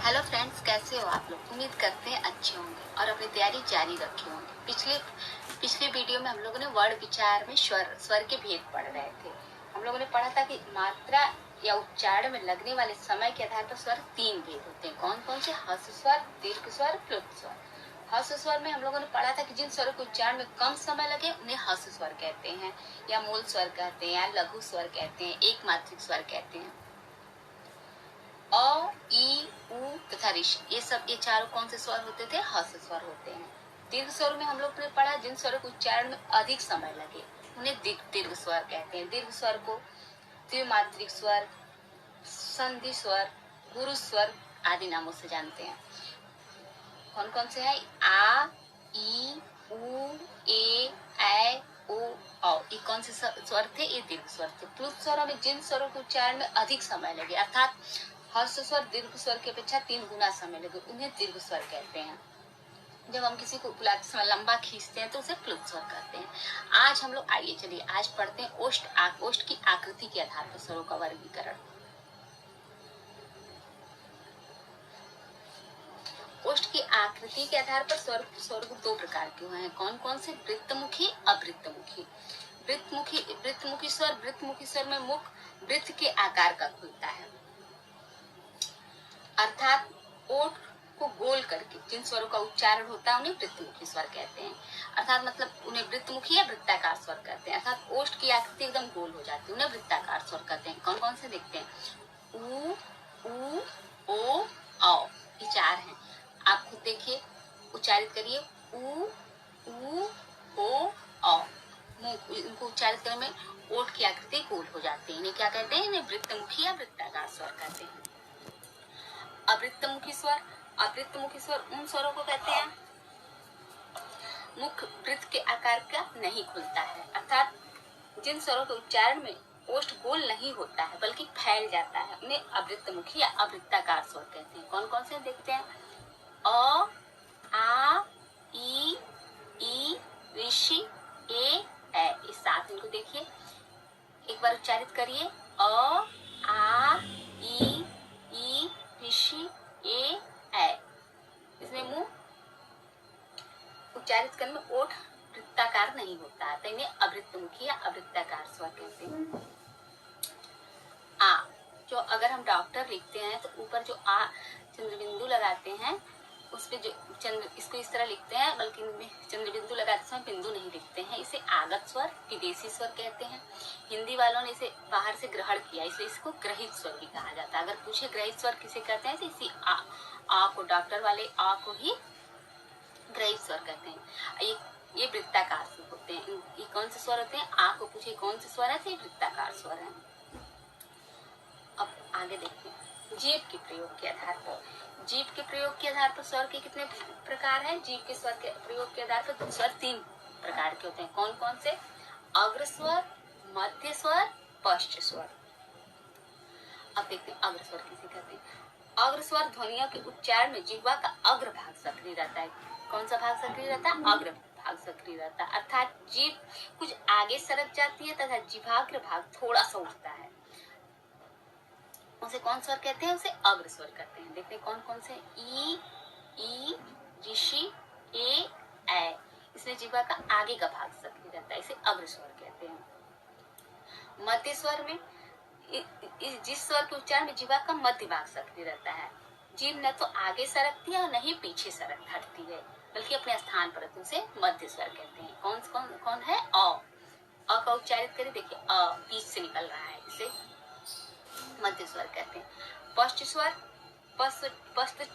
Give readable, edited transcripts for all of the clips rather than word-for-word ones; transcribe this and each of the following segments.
Hello friends, कैसे हो आप लोग। उम्मीद करते हैं अच्छे होंगे और अपनी तैयारी जारी रखे होंगे। पिछले वीडियो में हम लोगों ने वर्ण विचार में स्वर के भेद पढ़ रहे थे। हम लोगों ने पढ़ा था कि मात्रा या उच्चारण में लगने वाले समय के आधार पर स्वर 3 भेद होते हैं। कौन कौन से? ह्रस्व स्वर, दीर्घ स्वर, प्लुत स्वर। ह्रस्व स्वर में हम लोगों ने पढ़ा था कि जिन स्वरों के उच्चारण में कम समय लगे उन्हें ह्रस्व स्वर कहते हैं, या मूल स्वर कहते हैं, या लघु स्वर कहते हैं, एक मात्रिक स्वर कहते हैं। अ, ई, उ तथा ऋष, ये चारों कौन से स्वर होते थे? ह्रस्व स्वर होते हैं। दीर्घ स्वर में हम लोग ने पढ़ा जिन स्वरों के उच्चारण में अधिक समय लगे उन्हें दीर्घ स्वर कहते हैं। दीर्घ स्वर को द्विमात्रिक स्वर, संधि स्वर, गुरु स्वर आदि नामों से जानते हैं। कौन कौन से हैं? आ, ई, उ, ए, ओ, औ। ये कौन से स्वर थे? ये दीर्घ स्वर थे। प्लुत स्वरों में जिन स्वरों के उच्चारण में अधिक समय लगे, अर्थात ह्रस्व स्वर दीर्घ स्वर की अपेक्षा 3 गुना समय लगे, उन्हें दीर्घ स्वर कहते हैं। जब हम किसी को बुलाते समय लंबा खींचते हैं तो उसे प्लुत स्वर कहते हैं। आज हम लोग चलिए आज पढ़ते हैं ओष्ठ की आकृति के आधार पर स्वरों का वर्गीकरण। ओष्ठ की आकृति के आधार पर स्वर 2 प्रकार के हुए हैं। कौन कौन से? वृत्तमुखी, अवृत्तमुखी। वृत्तमुखी स्वर में मुख वृत्त के आकार का खुलता है, अर्थात ओठ को गोल करके जिन स्वरों का उच्चारण होता है उन्हें वृत्तमुखी स्वर कहते हैं। अर्थात मतलब उन्हें वृत्तमुखी या वृत्ताकार स्वर कहते हैं। अर्थात ओष्ठ की आकृति एकदम गोल हो जाती है, उन्हें वृत्ताकार स्वर कहते हैं। कौन कौन से? देखते हैं। उ, ओ, औ। ये 4 हैं। आप खुद देखिए, उच्चारित करिए। उ, ओ, औ। इनको उच्चारित करने में ओठ की आकृति गोल हो जाती है। इन्हें क्या कहते हैं? इन्हें वृत्तमुखी या वृत्ताकार स्वर कहते हैं। अवृत्तमुखी स्वर उन स्वरों को कहते हैं मुख वृत्त के आकार का नहीं खुलता है, अर्थात जिन स्वरों के उच्चारण में ओष्ठ गोल नहीं होता है बल्कि फैल जाता है, उन्हें अवृत्तमुखी या अवृत्ताकार स्वर कहते हैं। कौन कौन से? देखते हैं। अ, आ, ई, ऋषि, ए, इस 7 इनको देखिए, एक बार उच्चारित करिए। अ, आ, ई, ऋषि, ए। इसमें मुंह उच्चारित करने में ओठ वृत्ताकार नहीं होता है, तो इन्हें अवृत्तमुखी या अवृत्ताकार स्वर कहते हैं। आ, जो अगर हम डॉक्टर लिखते हैं तो ऊपर जो आ चंद्रबिंदु लगाते हैं उस पे जो इसको इस तरह लिखते हैं, बल्कि चंद्रबिंदु लगाते समय बिंदु नहीं लिखते हैं। इसे आगत स्वर, विदेशी स्वर कहते हैं। हिंदी वालों ने इसे बाहर से ग्रहण किया, इसलिए इसको ग्रहित स्वर भी कहा जाता है। अगर पूछे ग्रहित स्वर किसे कहते हैं तो इसी आ को, डॉक्टर वाले आ को ही ग्रहित स्वर कहते हैं। ये वृत्ताकार स्वर होते हैं। ये कौन से स्वर होते हैं? आ को पूछे कौन से स्वर है तो ये वृत्ताकार स्वर है। अब आगे देखते हैं जीभ के प्रयोग के आधार पर। जीभ के प्रयोग के आधार पर स्वर के कितने प्रकार हैं? जीभ के स्वर के प्रयोग के आधार पर स्वर 3 प्रकार के होते हैं। कौन कौन से? अग्र स्वर, मध्य स्वर, पश्च स्वर। अब देखते हैं अग्र स्वर किसे कहते हैं। अग्र स्वर ध्वनियों के उच्चारण में जिह्वा का अग्र भाग सक्रिय रहता है। कौन सा भाग सक्रिय रहता है? अग्र भाग सक्रिय रहता है, अर्थात जीभ कुछ आगे सरक जाती है तथा जिह्वाग्र भाग थोड़ा सा उठता है। उसे कौन स्वर कहते हैं? उसे अग्र स्वर कहते हैं। देखते हैं कौन कौन से। ई, ऋषि, ए। इसमें जिह्वा का आगे का भाग सक्रिय रहता है, इसे अग्र स्वर कहते हैं। मध्य स्वर में जिस स्वर के उच्चारण में जिह्वा का मध्य भाग सक्रिय रहता है, जीभ न तो आगे सरकती है और न ही पीछे सरक हटती है, बल्कि अपने स्थान पर, तो उसे मध्य स्वर कहते हैं। कौन है? अ का उच्चारित करें, देखिए अ बीच से निकल रहा है, इसे मध्य स्वर कहते हैं। पश्च स्वर, पश्च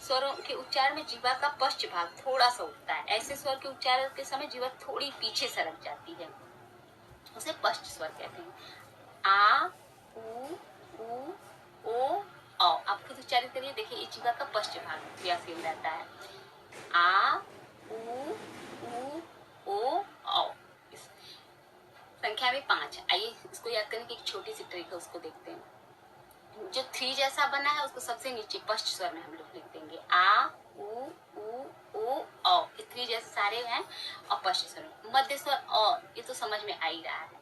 स्वरों के उच्चारण में जिह्वा का पश्च भाग थोड़ा सा उठता है। ऐसे स्वर के उच्चारण के समय जिह्वा थोड़ी पीछे सरक जाती है, उसे पश्च स्वर कहते हैं। आ, उ, ओ, औ। आप खुद उच्चारित करिए, देखिए ये जिह्वा का पश्च भाग क्रियाशील रहता है। आ, उ, ओ, औ। संख्या में 5। आइए इसको याद करने की एक छोटी सी ट्रिक है, उसको देखते हैं। जो 3 जैसा बना है उसको सबसे नीचे पश्च स्वर में हम लोग लिख देंगे। आ, उ, ओ, औ। ये 3 जैसे सारे हैं और पश्च स्वर में। मध्य स्वर अ, ये तो समझ में आ ही रहा है।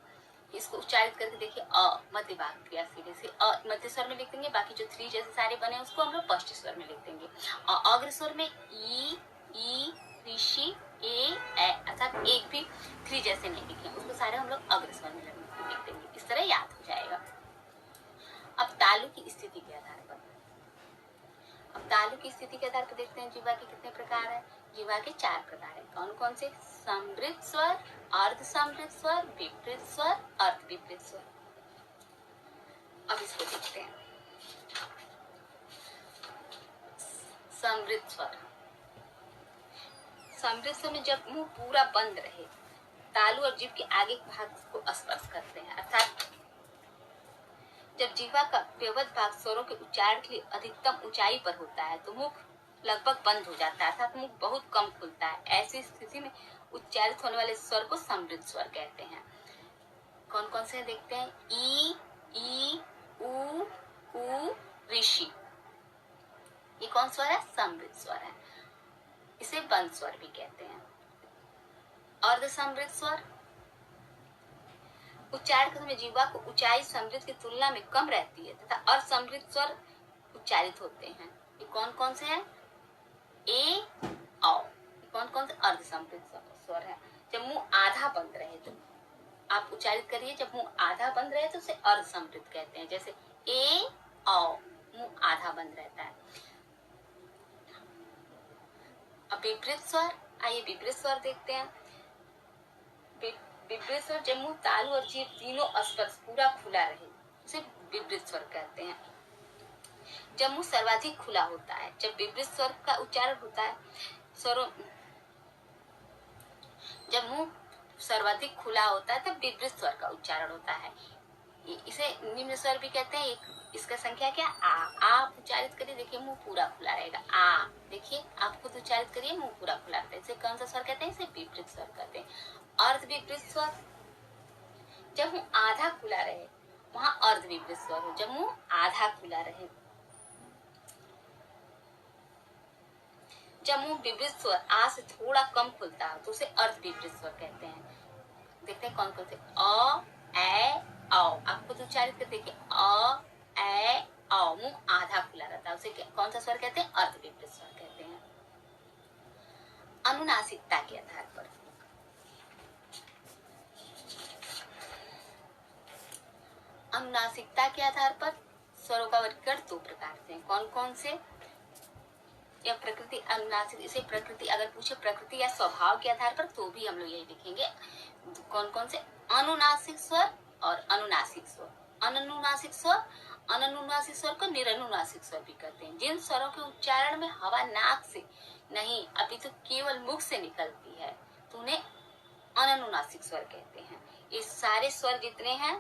इसको उच्चारित करके देखिए अ मध्य भाग क्रिया सीधे से अ मध्य स्वर में लिख देंगे, बाकी जो 3 जैसे सारे बने उसको हम लोग पष्ट स्वर में लिख देंगे। और अग्र स्वर में ई ऋषि ए अर्थात एक भी 3 जैसे नहीं लिखे, उसको सारे हम लोग अग्र स्वर में लिख देंगे, इस तरह याद हो जाएगा। अब तालु की स्थिति के आधार पर, अब तालु की स्थिति के आधार पर देखते हैं जीवा के कितने प्रकार है। जीवा के 4 प्रकार है। कौन कौन से? समृद्ध स्वर, अर्ध समृद्ध स्वर, विपरीत स्वर, अर्ध विपरीत स्वर। अब इसको देखते हैं। समृद्ध स्वर, समृद्ध स्वर में जब मुंह पूरा बंद रहे, तालु और जीभ के आगे के भाग को स्पर्श करते हैं, अर्थात जब जीवा का पेवद भाग स्वरों के उच्चारण के लिए अधिकतम ऊंचाई पर होता है तो मुख लगभग बंद हो जाता है, अर्थात मुख बहुत कम खुलता है। ऐसी स्थिति में उच्चारित होने वाले स्वर को समृद्ध स्वर कहते हैं। कौन कौन से देखते हैं? ई उ ऋषि, ये कौन स्वर है? समृद्ध स्वर है, इसे बंद स्वर भी कहते हैं। अर्ध समृद्ध स्वर, उच्चारण के समय जीवा को ऊंचाई समृद्ध की तुलना में कम रहती है तथा असमृद्ध स्वर उच्चारित होते हैं। ये कौन कौन से हैं? ए औ। कौन कौन से? अर्ध समृद्ध स्वर है। जब मुंह आधा बंद रहे तो आप उच्चारित करिए, जब मुंह आधा बंद रहे तो उसे अर्ध समृद्ध कहते हैं, जैसे ए औ, मुंह आधा बंद रहता है। अब विपरीत स्वर, आइए विपरीत स्वर देखते हैं। विपरीत स्वर जब मुंह, तालु और जीभ तीनों स्पर्श पूरा खुला रहे उसे विपरीत स्वर कहते हैं। जब मुंह सर्वाधिक खुला होता है, जब विपरीत स्वर का उच्चारण होता है, स्वरों जब मुंह सर्वाधिक खुला होता है तब विपरीत स्वर का उच्चारण होता है। इसे निम्न स्वर भी कहते हैं। इसका संख्या क्या? आ। आप उच्चारित करिए, देखिए मुंह पूरा खुला रहेगा। आ, देखिए आप खुद उच्चारित करिए, मुंह पूरा खुला रहता है। इसे कौन सा स्वर कहते हैं? इसे विपरीत स्वर कहते हैं। अर्ध विपरीत स्वर, जब मुंह आधा खुला रहे वहां अर्ध विपरीत स्वर हो, जब मुंह आधा खुला रहे। जब मुंह विपरीत स्वर आ से थोड़ा कम खुलता है तो उसे अर्ध विपरीत स्वर कहते हैं। देखते हैं कौन कौन से? अ, ए, औ। आप खुद उच्चारित कर देखिए, अ, ए, औ। मुंह आधा खुला रहता है, उसे कौन सा स्वर कहते हैं? अर्ध विपरीत स्वर कहते हैं। अनुनासिकता के आधार पर, अनुनासिकता के आधार पर स्वरों का वर्गीकरण 2 प्रकार से है। कौन कौन से? या प्रकृति अनुनासिक, इसे प्रकृति अगर पूछे प्रकृति या स्वभाव के आधार पर तो भी हम लोग यही लिखेंगे। कौन कौन से? अनुनासिक स्वर और अनुनासिक स्वर। अनुनासिक स्वर, अनुनासिक स्वर को निरनुनासिक स्वर भी कहते हैं। जिन स्वरों के उच्चारण में हवा नाक से नहीं अपितु केवल मुख से निकलती है तो उन्हें अनुनासिक स्वर कहते हैं। ये सारे स्वर जितने हैं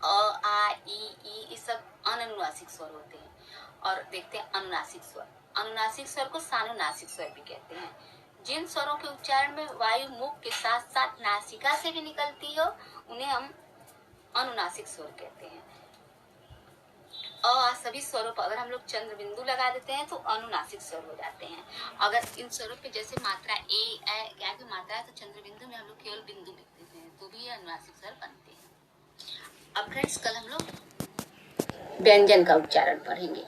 अ, आ, ई, सब अनुनासिक स्वर होते हैं। और देखते हैं अनुनासिक स्वर। अनुनासिक स्वर को सानुनासिक स्वर भी कहते हैं। जिन स्वरों के उच्चारण में वायु मुख के साथ साथ नासिका से भी निकलती हो उन्हें हम अनुनासिक स्वर कहते हैं। आ सभी स्वरों पर अगर हम लोग चंद्र बिंदु लगा देते हैं तो अनुनासिक स्वर हो जाते हैं। अगर इन स्वरों पे जैसे मात्रा ए क्या की मात्रा है तो चंद्र बिंदु में हम लोग केवल बिंदु लिख देते हैं तो भी ये अनुनासिक स्वर बनते हैं। अब फ्रेंड्स कल हम लोग व्यंजन का उच्चारण पढ़ेंगे।